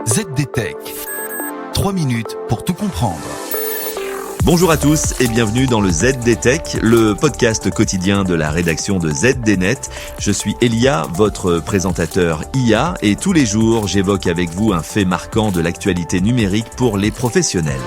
ZDTech. 3 minutes pour tout comprendre. Bonjour à tous et bienvenue dans le ZDTech, le podcast quotidien de la rédaction de ZDNet. Je suis Elia, votre présentateur IA, et tous les jours, j'évoque avec vous un fait marquant de l'actualité numérique pour les professionnels.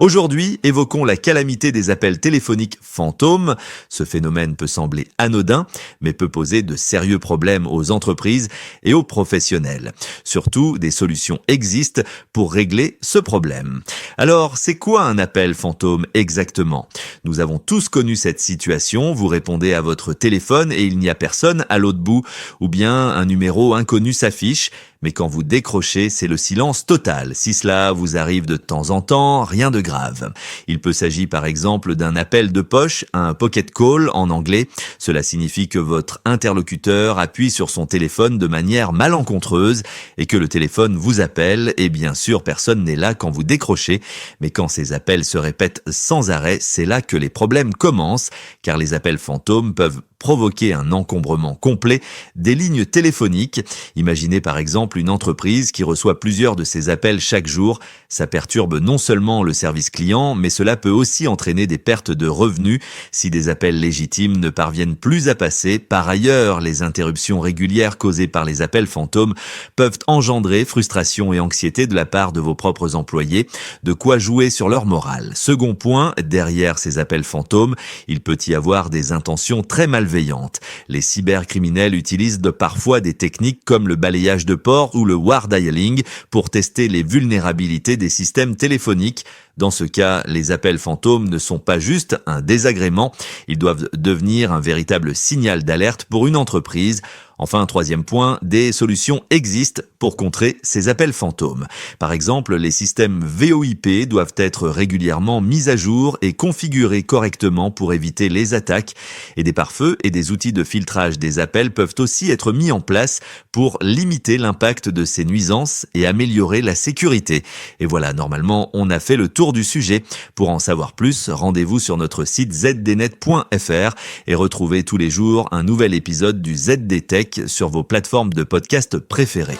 Aujourd'hui, évoquons la calamité des appels téléphoniques fantômes. Ce phénomène peut sembler anodin, mais peut poser de sérieux problèmes aux entreprises et aux professionnels. Surtout, des solutions existent pour régler ce problème. Alors, c'est quoi un appel fantôme exactement ? Nous avons tous connu cette situation. Vous répondez à votre téléphone et il n'y a personne à l'autre bout, ou bien un numéro inconnu s'affiche. Mais quand vous décrochez, c'est le silence total. Si cela vous arrive de temps en temps, rien de grave. Il peut s'agir par exemple d'un appel de poche, un pocket call en anglais. Cela signifie que votre interlocuteur appuie sur son téléphone de manière malencontreuse et que le téléphone vous appelle. Et bien sûr, personne n'est là quand vous décrochez. Mais quand ces appels se répètent sans arrêt, c'est là que les problèmes commencent, car les appels fantômes peuvent provoquer un encombrement complet des lignes téléphoniques. Imaginez par exemple une entreprise qui reçoit plusieurs de ces appels chaque jour. Ça perturbe non seulement le service client, mais cela peut aussi entraîner des pertes de revenus si des appels légitimes ne parviennent plus à passer. Par ailleurs, les interruptions régulières causées par les appels fantômes peuvent engendrer frustration et anxiété de la part de vos propres employés, de quoi jouer sur leur morale. Second point, derrière ces appels fantômes, il peut y avoir des intentions très malveillantes. Les cybercriminels utilisent parfois des techniques comme le balayage de port ou le war dialing pour tester les vulnérabilités des systèmes téléphoniques. Dans ce cas, les appels fantômes ne sont pas juste un désagrément, ils doivent devenir un véritable signal d'alerte pour une entreprise. Enfin, troisième point, des solutions existent pour contrer ces appels fantômes. Par exemple, les systèmes VoIP doivent être régulièrement mis à jour et configurés correctement pour éviter les attaques. Et des pare-feux et des outils de filtrage des appels peuvent aussi être mis en place pour limiter l'impact de ces nuisances et améliorer la sécurité. Et voilà, normalement, on a fait le tour du sujet. Pour en savoir plus, rendez-vous sur notre site zdnet.fr et retrouvez tous les jours un nouvel épisode du ZDTech sur vos plateformes de podcast préférées.